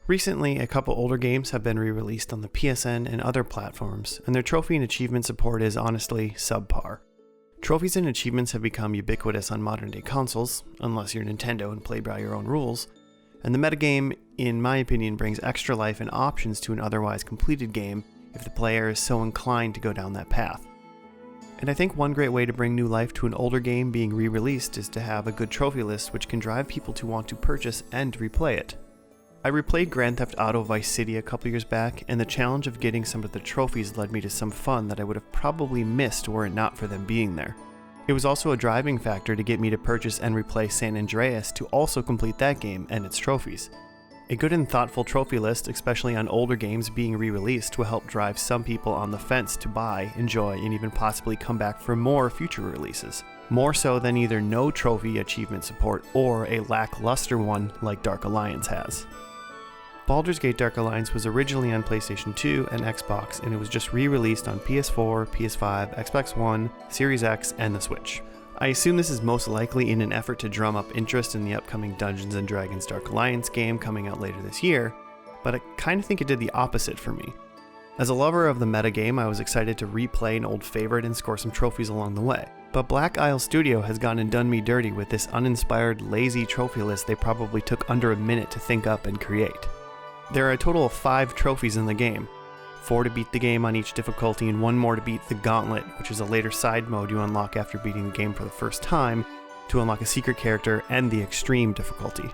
Recently, a couple older games have been re-released on the PSN and other platforms, and their trophy and achievement support is honestly subpar. Trophies and achievements have become ubiquitous on modern-day consoles, unless you're Nintendo and play by your own rules, and the metagame, in my opinion, brings extra life and options to an otherwise completed game if the player is so inclined to go down that path. And I think one great way to bring new life to an older game being re-released is to have a good trophy list which can drive people to want to purchase and replay it. I replayed Grand Theft Auto Vice City a couple years back, and the challenge of getting some of the trophies led me to some fun that I would have probably missed were it not for them being there. It was also a driving factor to get me to purchase and replay San Andreas to also complete that game and its trophies. A good and thoughtful trophy list, especially on older games being re-released, will help drive some people on the fence to buy, enjoy, and even possibly come back for more future releases. More so than either no trophy achievement support or a lackluster one like Dark Alliance has. Baldur's Gate Dark Alliance was originally on PlayStation 2 and Xbox, and it was just re-released on PS4, PS5, Xbox One, Series X, and the Switch. I assume this is most likely in an effort to drum up interest in the upcoming Dungeons & Dragons Dark Alliance game coming out later this year, but I kinda think it did the opposite for me. As a lover of the metagame, I was excited to replay an old favorite and score some trophies along the way. But Black Isle Studio has gone and done me dirty with this uninspired, lazy trophy list they probably took under a minute to think up and create. There are a total of 5 trophies in the game, 4 to beat the game on each difficulty and 1 more to beat the Gauntlet, which is a later side mode you unlock after beating the game for the first time to unlock a secret character and the extreme difficulty.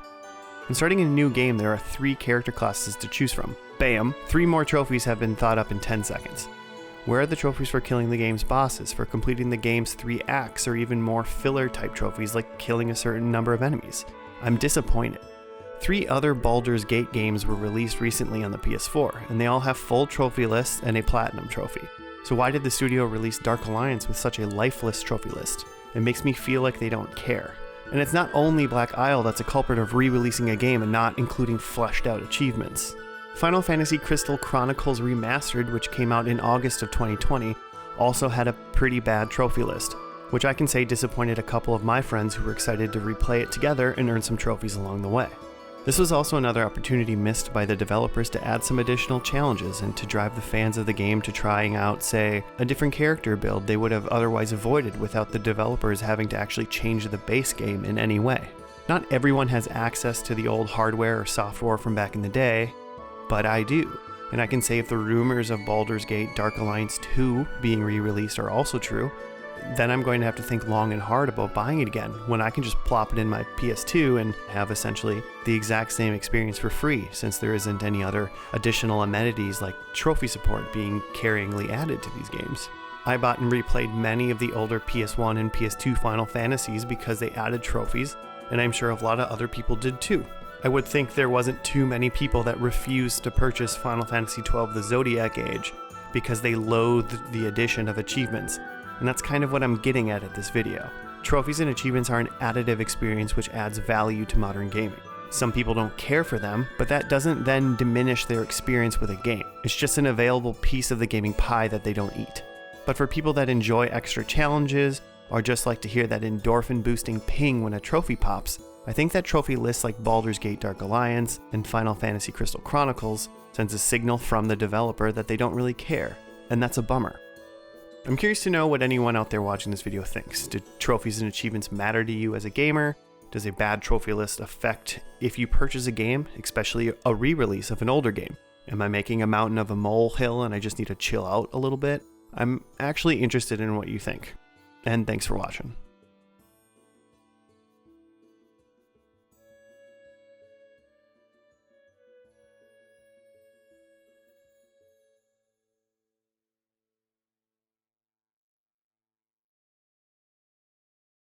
And starting in a new game, there are 3 character classes to choose from. Bam! 3 more trophies have been thought up in 10 seconds. Where are the trophies for killing the game's bosses, for completing the game's 3 acts, or even more filler type trophies like killing a certain number of enemies? I'm disappointed. 3 other Baldur's Gate games were released recently on the PS4, and they all have full trophy lists and a platinum trophy. So why did the studio release Dark Alliance with such a lifeless trophy list? It makes me feel like they don't care. And it's not only Black Isle that's a culprit of re-releasing a game and not including fleshed out achievements. Final Fantasy Crystal Chronicles Remastered, which came out in August of 2020, also had a pretty bad trophy list, which I can say disappointed a couple of my friends who were excited to replay it together and earn some trophies along the way. This was also another opportunity missed by the developers to add some additional challenges and to drive the fans of the game to trying out, say, a different character build they would have otherwise avoided without the developers having to actually change the base game in any way. Not everyone has access to the old hardware or software from back in the day, but I do. And I can say if the rumors of Baldur's Gate Dark Alliance 2 being re-released are also true, then I'm going to have to think long and hard about buying it again when I can just plop it in my PS2 and have essentially the exact same experience for free, since there isn't any other additional amenities like trophy support being carryingly added to these games. I bought and replayed many of the older PS1 and PS2 Final Fantasies because they added trophies, and I'm sure a lot of other people did too. I would think there wasn't too many people that refused to purchase Final Fantasy XII The Zodiac Age because they loathed the addition of achievements. And that's kind of what I'm getting at this video. Trophies and achievements are an additive experience which adds value to modern gaming. Some people don't care for them, but that doesn't then diminish their experience with a game. It's just an available piece of the gaming pie that they don't eat. But for people that enjoy extra challenges, or just like to hear that endorphin boosting ping when a trophy pops, I think that trophy lists like Baldur's Gate Dark Alliance and Final Fantasy Crystal Chronicles sends a signal from the developer that they don't really care, and that's a bummer. I'm curious to know what anyone out there watching this video thinks. Do trophies and achievements matter to you as a gamer? Does a bad trophy list affect if you purchase a game, especially a re-release of an older game? Am I making a mountain of a molehill and I just need to chill out a little bit? I'm actually interested in what you think. And thanks for watching.